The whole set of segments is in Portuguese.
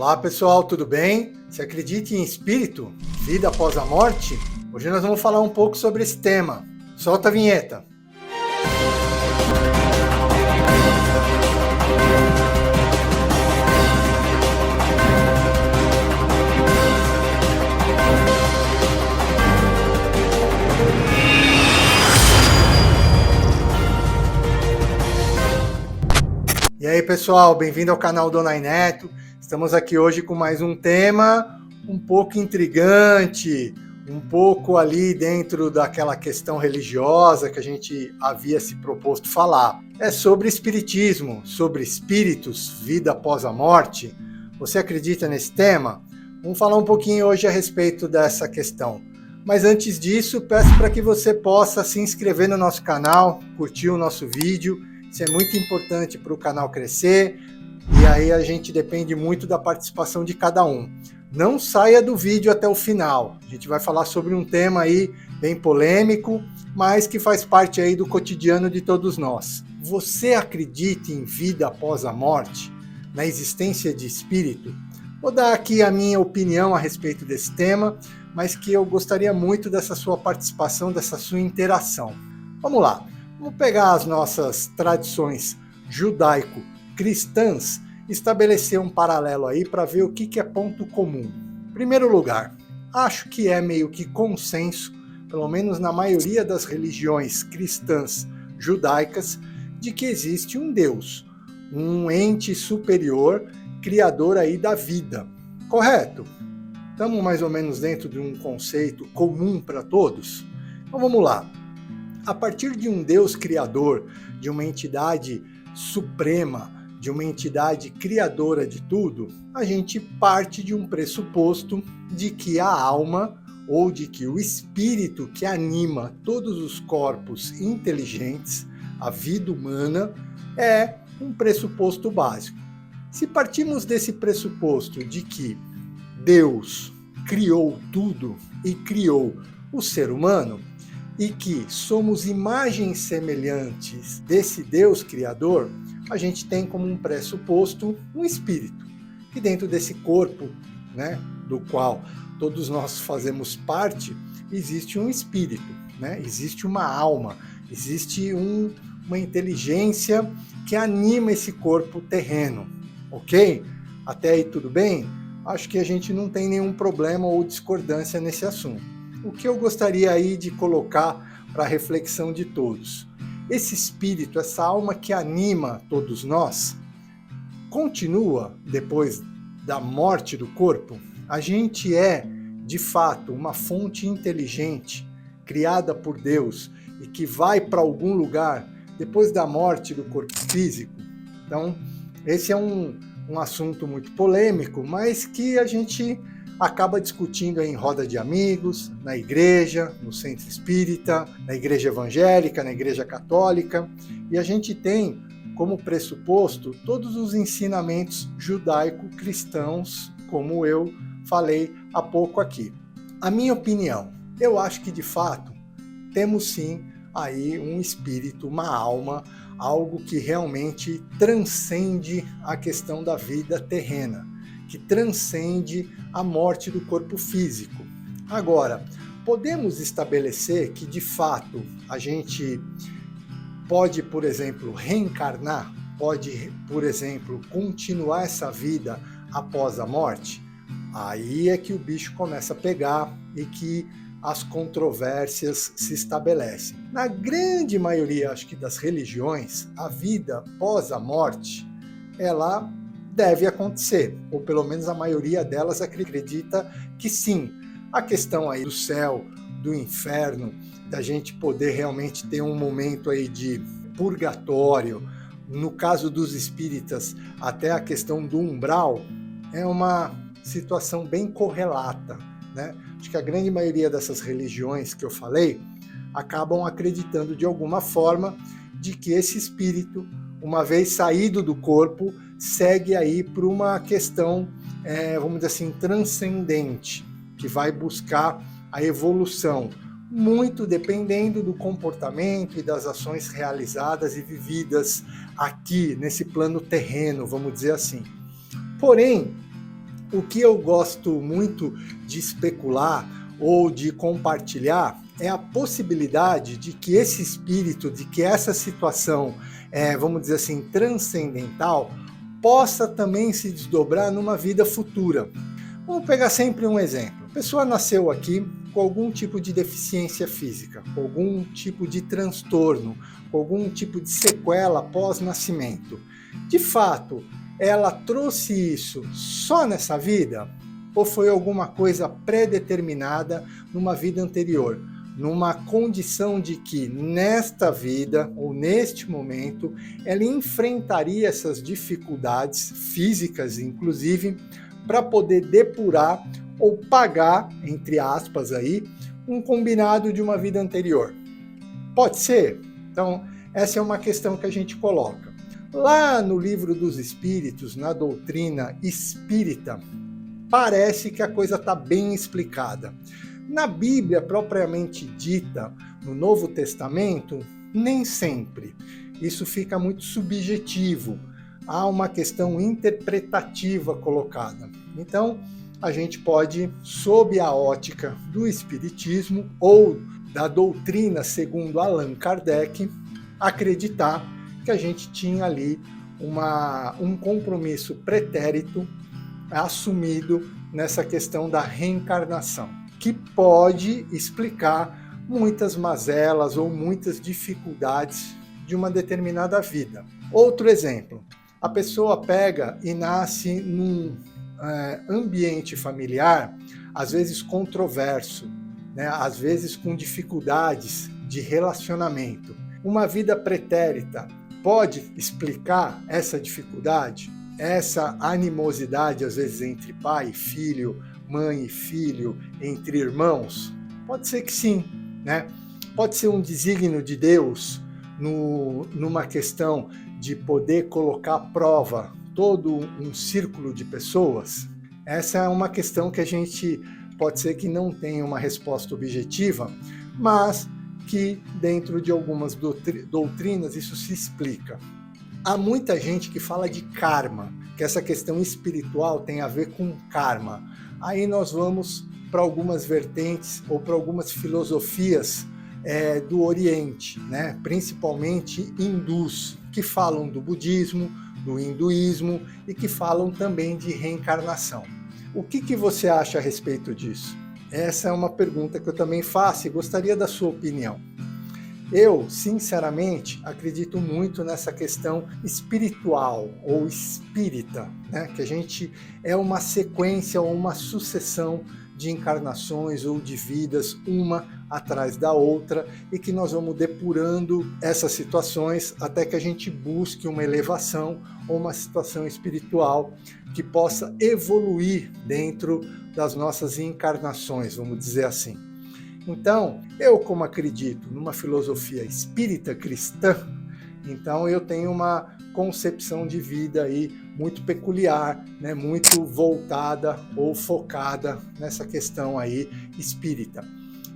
Olá pessoal, tudo bem? Você acredita em espírito? Vida após a morte? Hoje nós vamos falar um pouco sobre esse tema. Solta a vinheta! E aí pessoal, bem-vindo ao canal Donai Neto. Estamos aqui hoje com mais um tema um pouco intrigante, um pouco ali dentro daquela questão religiosa que a gente havia se proposto falar. É sobre espiritismo, sobre espíritos, vida após a morte. Você acredita nesse tema? Vamos falar um pouquinho hoje a respeito dessa questão. Mas antes disso, peço para que você possa se inscrever no nosso canal, curtir o nosso vídeo. Isso é muito importante para o canal crescer. E aí a gente depende muito da participação de cada um. Não saia do vídeo até o final. A gente vai falar sobre um tema aí bem polêmico, mas que faz parte aí do cotidiano de todos nós. Você acredita em vida após a morte? Na existência de espírito? Vou dar aqui a minha opinião a respeito desse tema, mas que eu gostaria muito dessa sua participação, dessa sua interação. Vamos lá. Vamos pegar as nossas tradições judaico-cristãs, estabelecer um paralelo aí para ver o que é ponto comum. Em primeiro lugar, acho que é meio que consenso, pelo menos na maioria das religiões cristãs judaicas, de que existe um Deus, um ente superior, criador aí da vida. Correto? Estamos mais ou menos dentro de um conceito comum para todos? Então vamos lá. A partir de um Deus criador, de uma entidade suprema, de uma entidade criadora de tudo, a gente parte de um pressuposto de que a alma ou de que o espírito que anima todos os corpos inteligentes, a vida humana, é um pressuposto básico. Se partimos desse pressuposto de que Deus criou tudo e criou o ser humano, e que somos imagens semelhantes desse Deus criador, a gente tem como um pressuposto um espírito, que dentro desse corpo, né, do qual todos nós fazemos parte, existe um espírito, né, existe uma alma, existe uma inteligência que anima esse corpo terreno, ok? Até aí tudo bem? Acho que a gente não tem nenhum problema ou discordância nesse assunto. O que eu gostaria aí de colocar para a reflexão de todos? Esse espírito, essa alma que anima todos nós, continua depois da morte do corpo? A gente é, de fato, uma fonte inteligente, criada por Deus e que vai para algum lugar depois da morte do corpo físico? Então, esse é um assunto muito polêmico, mas que a gente acaba discutindo em roda de amigos, na igreja, no centro espírita, na igreja evangélica, na igreja católica, e a gente tem como pressuposto todos os ensinamentos judaico-cristãos, como eu falei há pouco aqui. A minha opinião, eu acho que de fato temos sim aí um espírito, uma alma, algo que realmente transcende a questão da vida terrena, que transcende a morte do corpo físico. Agora, podemos estabelecer que, de fato, a gente pode, por exemplo, reencarnar, pode, por exemplo, continuar essa vida após a morte? Aí é que o bicho começa a pegar e que as controvérsias se estabelecem. Na grande maioria, acho que das religiões, a vida após a morte, ela deve acontecer, ou pelo menos a maioria delas acredita que sim. A questão aí do céu, do inferno, da gente poder realmente ter um momento aí de purgatório, no caso dos espíritas, até a questão do umbral, é uma situação bem correlata, né? Acho que a grande maioria dessas religiões que eu falei acabam acreditando de alguma forma de que esse espírito, uma vez saído do corpo, segue aí por uma questão, vamos dizer assim, transcendente, que vai buscar a evolução, muito dependendo do comportamento e das ações realizadas e vividas aqui, nesse plano terreno, vamos dizer assim. Porém, O que eu gosto muito de especular ou de compartilhar é a possibilidade de que esse espírito, de que essa situação, vamos dizer assim, transcendental, possa também se desdobrar numa vida futura. Vamos pegar sempre um exemplo. A pessoa nasceu aqui com algum tipo de deficiência física, com algum tipo de transtorno, com algum tipo de sequela pós-nascimento. De fato, ela trouxe isso só nessa vida? Ou foi alguma coisa pré-determinada numa vida anterior? Numa condição de que nesta vida, ou neste momento, ela enfrentaria essas dificuldades físicas, inclusive, para poder depurar ou pagar, entre aspas aí, um combinado de uma vida anterior. Pode ser? Então, essa é uma questão que a gente coloca. Lá no Livro dos Espíritos, na doutrina espírita, parece que a coisa está bem explicada. Na Bíblia propriamente dita, no Novo Testamento, nem sempre. Isso fica muito subjetivo. Há uma questão interpretativa colocada. Então, a gente pode, sob a ótica do Espiritismo ou da doutrina segundo Allan Kardec, acreditar que a gente tinha ali um compromisso pretérito assumido nessa questão da reencarnação, que pode explicar muitas mazelas ou muitas dificuldades de uma determinada vida. Outro exemplo, a pessoa pega e nasce num ambiente familiar, às vezes controverso, né? Às vezes com dificuldades de relacionamento. Uma vida pretérita pode explicar essa dificuldade, essa animosidade, às vezes, entre pai e filho, mãe e filho, entre irmãos? Pode ser que sim, né? Pode ser um desígnio de Deus numa questão de poder colocar à prova todo um círculo de pessoas. Essa é uma questão que a gente pode ser que não tenha uma resposta objetiva, mas que dentro de algumas doutrinas isso se explica. Há muita gente que fala de karma, que essa questão espiritual tem a ver com karma. Aí nós vamos para algumas vertentes ou para algumas filosofias do Oriente, né? Principalmente hindus, que falam do budismo, do hinduísmo e que falam também de reencarnação. O que você acha a respeito disso? Essa é uma pergunta que eu também faço e gostaria da sua opinião. Eu, sinceramente, acredito muito nessa questão espiritual ou espírita, né? Que a gente é uma sequência ou uma sucessão de encarnações ou de vidas, uma atrás da outra, e que nós vamos depurando essas situações até que a gente busque uma elevação ou uma situação espiritual que possa evoluir dentro das nossas encarnações, vamos dizer assim. Então, eu como acredito numa filosofia espírita cristã, então eu tenho uma concepção de vida aí muito peculiar, né, muito voltada ou focada nessa questão aí espírita.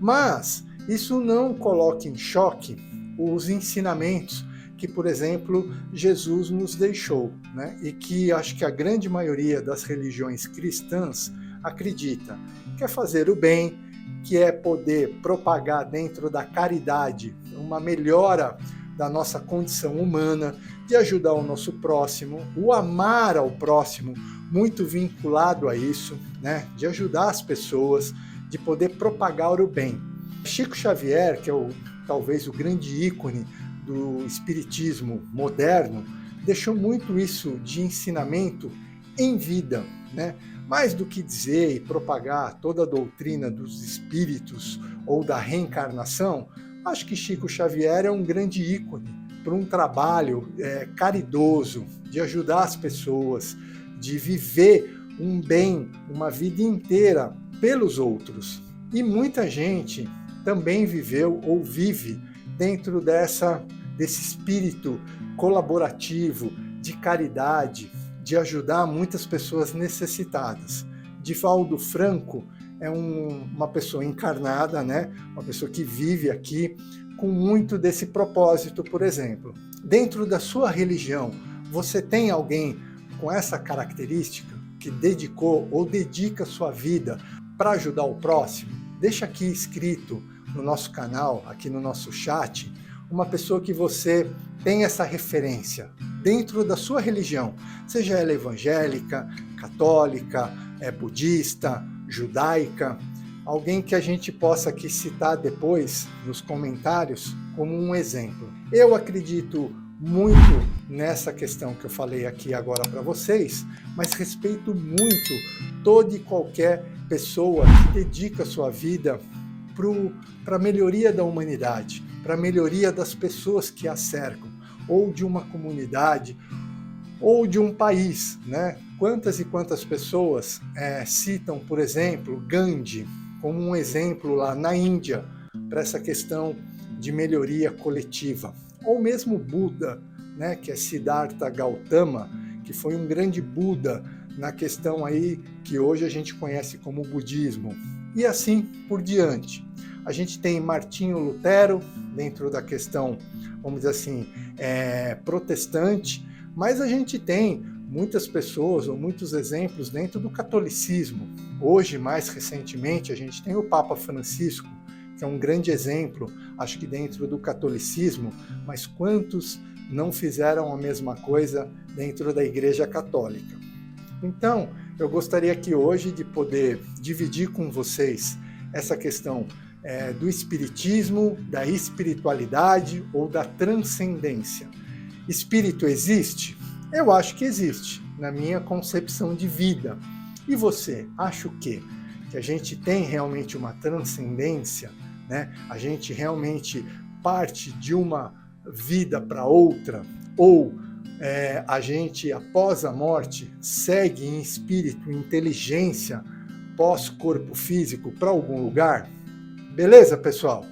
Mas isso não coloca em choque os ensinamentos que, por exemplo, Jesus nos deixou, né, e que acho que a grande maioria das religiões cristãs acredita, que é fazer o bem, que é poder propagar dentro da caridade uma melhora da nossa condição humana, de ajudar o nosso próximo, o amar ao próximo, muito vinculado a isso, né? De ajudar as pessoas, de poder propagar o bem. Chico Xavier, que é talvez o grande ícone do espiritismo moderno, deixou muito isso de ensinamento em vida, né? Mais do que dizer e propagar toda a doutrina dos espíritos ou da reencarnação, acho que Chico Xavier é um grande ícone para um trabalho caridoso, de ajudar as pessoas, de viver um bem, uma vida inteira pelos outros. E muita gente também viveu ou vive dentro desse espírito colaborativo, de caridade, de ajudar muitas pessoas necessitadas. Divaldo Franco é uma pessoa encarnada, né? Uma pessoa que vive aqui com muito desse propósito, por exemplo. Dentro da sua religião, você tem alguém com essa característica? que dedicou ou dedica sua vida para ajudar o próximo? Deixa aqui escrito no nosso canal, aqui no nosso chat, uma pessoa que você tem essa referência dentro da sua religião, seja ela evangélica, católica, budista, judaica, alguém que a gente possa aqui citar depois nos comentários como um exemplo. Eu acredito muito nessa questão que eu falei aqui agora para vocês, mas respeito muito toda e qualquer pessoa que dedica sua vida para a melhoria da humanidade, para a melhoria das pessoas que a cercam, ou de uma comunidade, ou de um país, né? Quantas e quantas pessoas citam, por exemplo, Gandhi como um exemplo lá na Índia para essa questão de melhoria coletiva, ou mesmo Buda, né? Que é Siddhartha Gautama, que foi um grande Buda na questão aí que hoje a gente conhece como budismo, e assim por diante. A gente tem Martinho Lutero dentro da questão, vamos dizer assim, protestante, mas a gente tem muitas pessoas ou muitos exemplos dentro do catolicismo. Hoje, mais recentemente, a gente tem o Papa Francisco, que é um grande exemplo, acho que dentro do catolicismo, mas quantos não fizeram a mesma coisa dentro da Igreja Católica? Então, eu gostaria aqui hoje de poder dividir com vocês essa questão do espiritismo, da espiritualidade ou da transcendência. Espírito existe? Eu acho que existe, na minha concepção de vida. E você, acha o quê? Que a gente tem realmente uma transcendência, né? A gente realmente parte de uma vida para outra? Ou a gente, após a morte, segue em espírito, em inteligência, pós-corpo físico para algum lugar? Beleza, pessoal?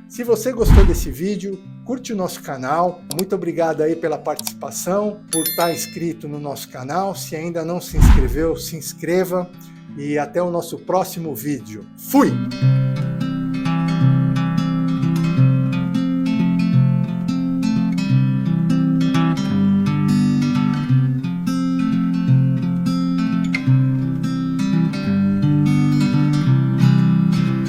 Se você gostou desse vídeo, curte o nosso canal. Muito obrigado aí pela participação, por estar inscrito no nosso canal. Se ainda não se inscreveu, se inscreva. E até o nosso próximo vídeo. Fui!